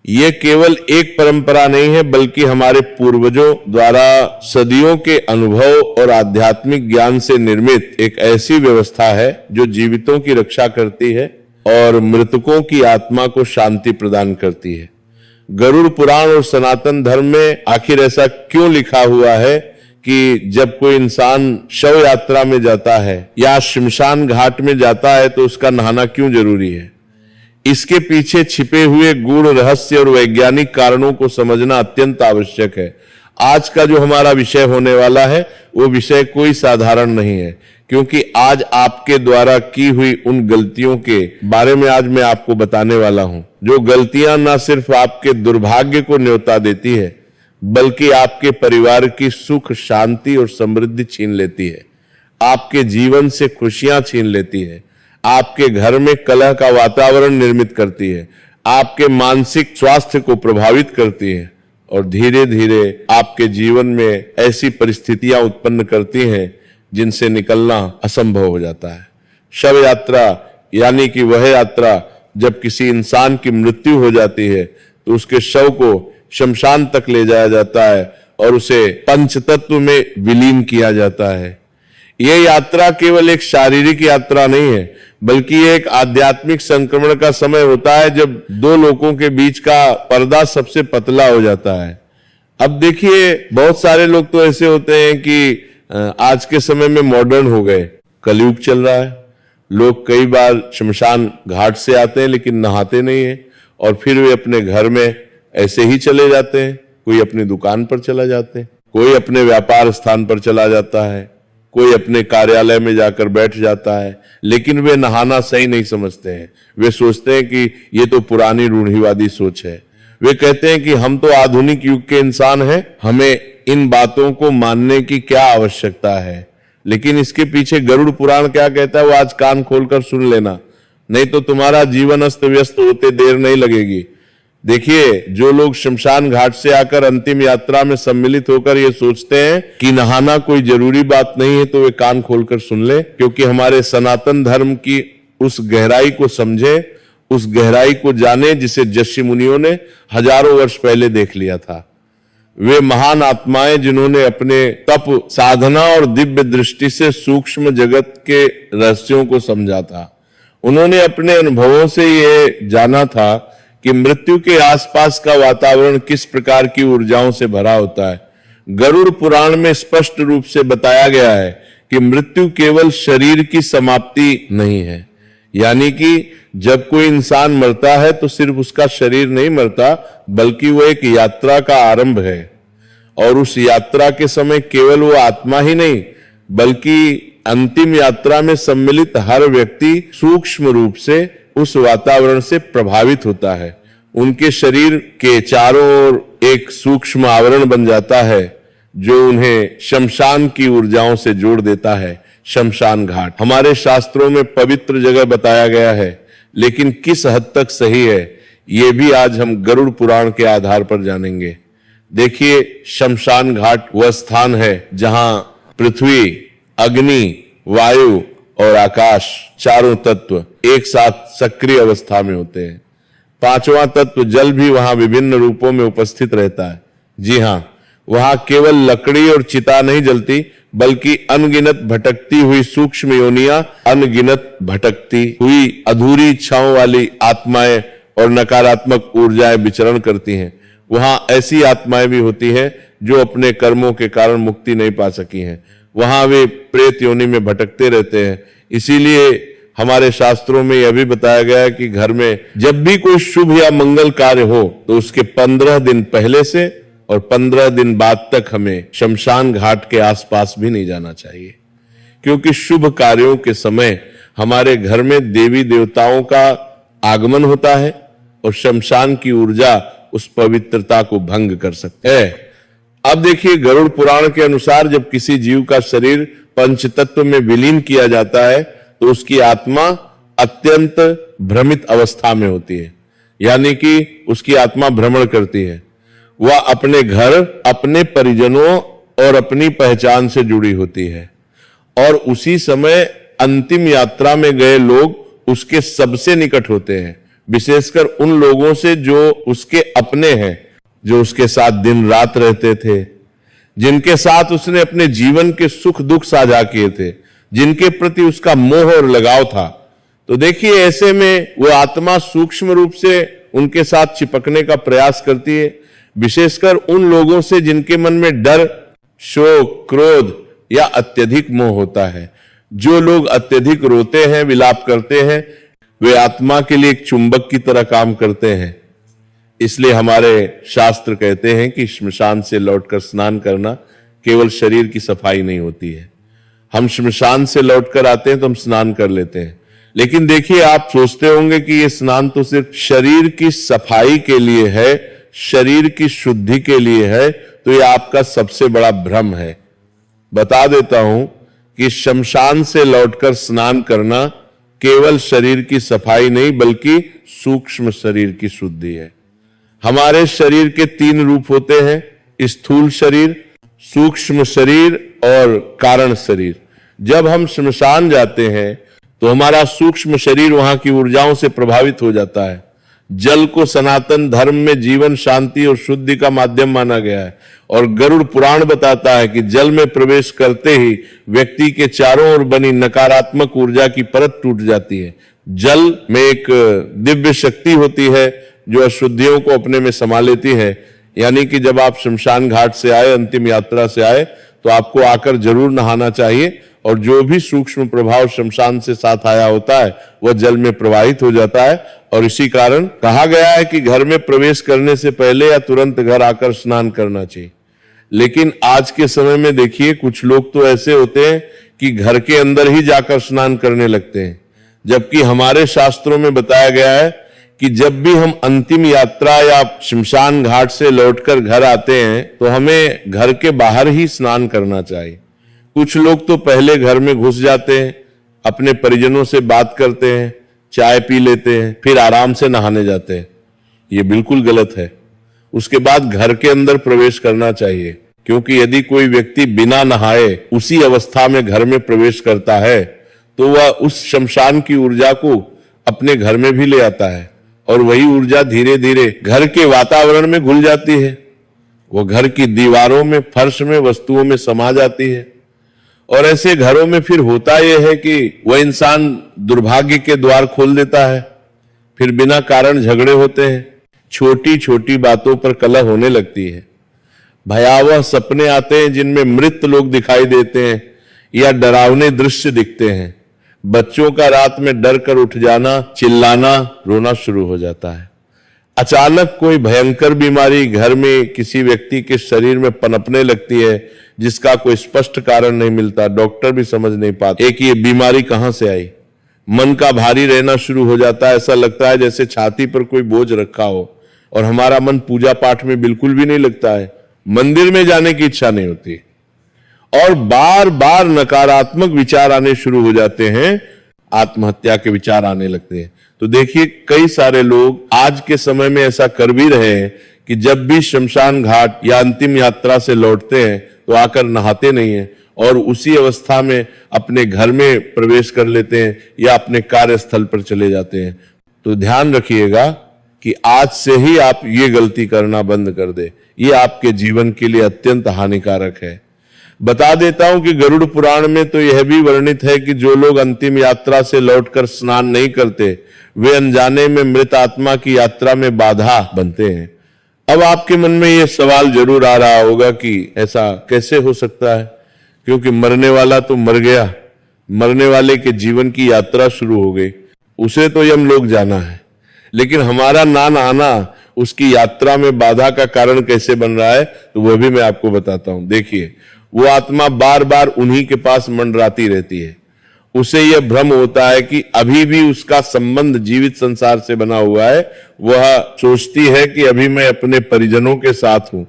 ये केवल एक परंपरा नहीं है, बल्कि हमारे पूर्वजों द्वारा सदियों के अनुभव और आध्यात्मिक ज्ञान से निर्मित एक ऐसी व्यवस्था है जो जीवितों की रक्षा करती है और मृतकों की आत्मा को शांति प्रदान करती है। गरुड़ पुराण और सनातन धर्म में आखिर ऐसा क्यों लिखा हुआ है कि जब कोई इंसान शव यात्रा में जाता है या श्मशान घाट में जाता है तो उसका नहाना क्यों जरूरी है? इसके पीछे छिपे हुए गूढ़ रहस्य और वैज्ञानिक कारणों को समझना अत्यंत आवश्यक है। आज का जो हमारा विषय होने वाला है वो विषय कोई साधारण नहीं है, क्योंकि आज आपके द्वारा की हुई उन गलतियों के बारे में आज मैं आपको बताने वाला हूं, जो गलतियां न सिर्फ आपके दुर्भाग्य को न्योता देती है, बल्कि आपके परिवार की सुख, शांति और समृद्धि छीन लेती है, आपके जीवन से खुशियां छीन लेती है, आपके घर में कलह का वातावरण निर्मित करती है, आपके मानसिक स्वास्थ्य को प्रभावित करती है और धीरे धीरे आपके जीवन में ऐसी परिस्थितियां उत्पन्न करती हैं जिनसे निकलना असंभव हो जाता है। शव यात्रा यानी कि वह यात्रा जब किसी इंसान की मृत्यु हो जाती है तो उसके शव को शमशान तक ले जाया जाता है और उसे पंचतत्व में विलीन किया जाता है। यह यात्रा केवल एक शारीरिक यात्रा नहीं है, बल्कि एक आध्यात्मिक संक्रमण का समय होता है जब दो लोगों के बीच का पर्दा सबसे पतला हो जाता है। अब देखिए, बहुत सारे लोग तो ऐसे होते हैं कि आज के समय में मॉडर्न हो गए, कलयुग चल रहा है, लोग कई बार शमशान घाट से आते हैं लेकिन नहाते नहीं है और फिर वे अपने घर में ऐसे ही चले जाते हैं। कोई अपनी दुकान पर चला जाते हैं, कोई अपने व्यापार स्थान पर चला जाता है, कोई अपने कार्यालय में जाकर बैठ जाता है, लेकिन वे नहाना सही नहीं समझते हैं। वे सोचते हैं कि ये तो पुरानी रूढ़िवादी सोच है। वे कहते हैं कि हम तो आधुनिक युग के इंसान हैं, हमें इन बातों को मानने की क्या आवश्यकता है। लेकिन इसके पीछे गरुड़ पुराण क्या कहता है वो आज कान खोलकर सुन लेना, नहीं तो तुम्हारा जीवन अस्त व्यस्त होते देर नहीं लगेगी। देखिए, जो लोग शमशान घाट से आकर अंतिम यात्रा में सम्मिलित होकर ये सोचते हैं कि नहाना कोई जरूरी बात नहीं है, तो वे कान खोलकर सुन ले, क्योंकि हमारे सनातन धर्म की उस गहराई को समझे, उस गहराई को जाने जिसे ऋषि मुनियों ने हजारों वर्ष पहले देख लिया था। वे महान आत्माएं जिन्होंने अपने तप, साधना और दिव्य दृष्टि से सूक्ष्म जगत के रहस्यों को समझा था। उन्होंने अपने अनुभवों से ये जाना था कि मृत्यु के आसपास का वातावरण किस प्रकार की ऊर्जाओं से भरा होता है। गरुड़ पुराण में स्पष्ट रूप से बताया गया है कि मृत्यु केवल शरीर की समाप्ति नहीं है, यानी कि जब कोई इंसान मरता है तो सिर्फ उसका शरीर नहीं मरता, बल्कि वो एक यात्रा का आरंभ है। और उस यात्रा के समय केवल वो आत्मा ही नहीं, बल्कि अंतिम यात्रा में सम्मिलित हर व्यक्ति सूक्ष्म रूप से उस वातावरण से प्रभावित होता है। उनके शरीर के चारों ओर एक सूक्ष्म आवरण बन जाता है जो उन्हें शमशान की ऊर्जाओं से जोड़ देता है। शमशान घाट हमारे शास्त्रों में पवित्र जगह बताया गया है, लेकिन किस हद तक सही है ये भी आज हम गरुड़ पुराण के आधार पर जानेंगे। देखिए, शमशान घाट वह स्थान है जहां पृथ्वी, अग्नि, वायु और आकाश चारों तत्व एक साथ सक्रिय अवस्था में होते हैं। पांचवां तत्व जल भी वहां विभिन्न रूपों में उपस्थित रहता है। जी हां, वहां केवल लकड़ी और चिता नहीं जलती, बल्कि अनगिनत भटकती हुई सूक्ष्म योनियां, अनगिनत भटकती हुई अधूरी इच्छाओं वाली आत्माएं और नकारात्मक ऊर्जाएं विचरण करती हैं। वहां ऐसी आत्माएं भी होती हैं जो अपने कर्मों के कारण मुक्ति नहीं पा सकी हैं। वहां वे प्रेत योनि में भटकते रहते हैं। इसीलिए हमारे शास्त्रों में यह भी बताया गया है कि घर में जब भी कोई शुभ या मंगल कार्य हो तो उसके 15 दिन पहले से और 15 दिन बाद तक हमें शमशान घाट के आसपास भी नहीं जाना चाहिए, क्योंकि शुभ कार्यों के समय हमारे घर में देवी देवताओं का आगमन होता है और शमशान की ऊर्जा उस पवित्रता को भंग कर सकती है। अब देखिए, गरुड़ पुराण के अनुसार जब किसी जीव का शरीर पंचतत्व में विलीन किया जाता है तो उसकी आत्मा अत्यंत भ्रमित अवस्था में होती है, यानी कि उसकी आत्मा भ्रमण करती है। वह अपने घर, अपने परिजनों और अपनी पहचान से जुड़ी होती है और उसी समय अंतिम यात्रा में गए लोग उसके सबसे निकट होते हैं। विशेषकर उन लोगों से जो उसके अपने हैं, जो उसके साथ दिन रात रहते थे, जिनके साथ उसने अपने जीवन के सुख दुख साझा किए थे, जिनके प्रति उसका मोह और लगाव था। तो देखिए, ऐसे में वो आत्मा सूक्ष्म रूप से उनके साथ चिपकने का प्रयास करती है, विशेषकर उन लोगों से जिनके मन में डर, शोक, क्रोध या अत्यधिक मोह होता है। जो लोग अत्यधिक रोते हैं, विलाप करते हैं, वे आत्मा के लिए एक चुंबक की तरह काम करते हैं। इसलिए हमारे शास्त्र कहते हैं कि श्मशान से लौटकर स्नान करना केवल शरीर की सफाई नहीं होती है। हम श्मशान से लौटकर आते हैं तो हम स्नान कर लेते हैं, लेकिन देखिए, आप सोचते होंगे कि ये स्नान तो सिर्फ शरीर की सफाई के लिए है, शरीर की शुद्धि के लिए है, तो ये आपका सबसे बड़ा भ्रम है। बता देता हूं कि शमशान से लौटकर स्नान करना केवल शरीर की सफाई नहीं, बल्कि सूक्ष्म शरीर की शुद्धि है। हमारे शरीर के 3 रूप होते हैं, स्थूल शरीर, सूक्ष्म शरीर और कारण शरीर। जब हम श्मशान जाते हैं तो हमारा सूक्ष्म शरीर वहां की ऊर्जाओं से प्रभावित हो जाता है। जल को सनातन धर्म में जीवन, शांति और शुद्धि का माध्यम माना गया है, और गरुड़ पुराण बताता है कि जल में प्रवेश करते ही व्यक्ति के चारों ओर बनी नकारात्मक ऊर्जा की परत टूट जाती है। जल में एक दिव्य शक्ति होती है जो अशुद्धियों को अपने में समा लेती है। यानी कि जब आप शमशान घाट से आए, अंतिम यात्रा से आए, तो आपको आकर जरूर नहाना चाहिए, और जो भी सूक्ष्म प्रभाव शमशान से साथ आया होता है वह जल में प्रवाहित हो जाता है। और इसी कारण कहा गया है कि घर में प्रवेश करने से पहले या तुरंत घर आकर स्नान करना चाहिए। लेकिन आज के समय में देखिए, कुछ लोग तो ऐसे होते हैं कि घर के अंदर ही जाकर स्नान करने लगते हैं, जबकि हमारे शास्त्रों में बताया गया है कि जब भी हम अंतिम यात्रा या शमशान घाट से लौटकर घर आते हैं तो हमें घर के बाहर ही स्नान करना चाहिए। कुछ लोग तो पहले घर में घुस जाते हैं, अपने परिजनों से बात करते हैं, चाय पी लेते हैं, फिर आराम से नहाने जाते हैं। ये बिल्कुल गलत है। उसके बाद घर के अंदर प्रवेश करना चाहिए, क्योंकि यदि कोई व्यक्ति बिना नहाए उसी अवस्था में घर में प्रवेश करता है तो वह उस शमशान की ऊर्जा को अपने घर में भी ले आता है, और वही ऊर्जा धीरे धीरे घर के वातावरण में घुल जाती है। वो घर की दीवारों में, फर्श में, वस्तुओं में समा जाती है। और ऐसे घरों में फिर होता यह है कि वह इंसान दुर्भाग्य के द्वार खोल देता है, फिर बिना कारण झगड़े होते हैं, छोटी छोटी बातों पर कलह होने लगती है, भयावह सपने आते हैं जिनमें मृत लोग दिखाई देते हैं या डरावने दृश्य दिखते हैं। बच्चों का रात में डर कर उठ जाना, चिल्लाना, रोना शुरू हो जाता है। अचानक कोई भयंकर बीमारी घर में किसी व्यक्ति के शरीर में पनपने लगती है, जिसका कोई स्पष्ट कारण नहीं मिलता, डॉक्टर भी समझ नहीं पाते कि ये बीमारी कहां से आई। मन का भारी रहना शुरू हो जाता है, ऐसा लगता है जैसे छाती पर कोई बोझ रखा हो, और हमारा मन पूजा पाठ में बिल्कुल भी नहीं लगता है, मंदिर में जाने की इच्छा नहीं होती, और बार बार नकारात्मक विचार आने शुरू हो जाते हैं, आत्महत्या के विचार आने लगते हैं। तो देखिए, कई सारे लोग आज के समय में ऐसा कर भी रहे हैं कि जब भी शमशान घाट या अंतिम यात्रा से लौटते हैं तो आकर नहाते नहीं हैं, और उसी अवस्था में अपने घर में प्रवेश कर लेते हैं या अपने कार्यस्थल पर चले जाते हैं। तो ध्यान रखिएगा कि आज से ही आप ये गलती करना बंद कर दे। ये आपके जीवन के लिए अत्यंत हानिकारक है। बता देता हूं कि गरुड़ पुराण में तो यह भी वर्णित है कि जो लोग अंतिम यात्रा से लौटकर स्नान नहीं करते, वे अनजाने में मृत आत्मा की यात्रा में बाधा बनते हैं। अब आपके मन में यह सवाल जरूर आ रहा होगा कि ऐसा कैसे हो सकता है, क्योंकि मरने वाला तो मर गया, मरने वाले के जीवन की यात्रा शुरू हो गई, उसे तो यमलोक जाना है, लेकिन हमारा ना आना उसकी यात्रा में बाधा का कारण कैसे बन रहा है, तो वह भी मैं आपको बताता हूं। देखिए, वो आत्मा बार बार उन्हीं के पास मंडराती रहती है। उसे यह भ्रम होता है कि अभी भी उसका संबंध जीवित संसार से बना हुआ है। वह सोचती है कि अभी मैं अपने परिजनों के साथ हूं,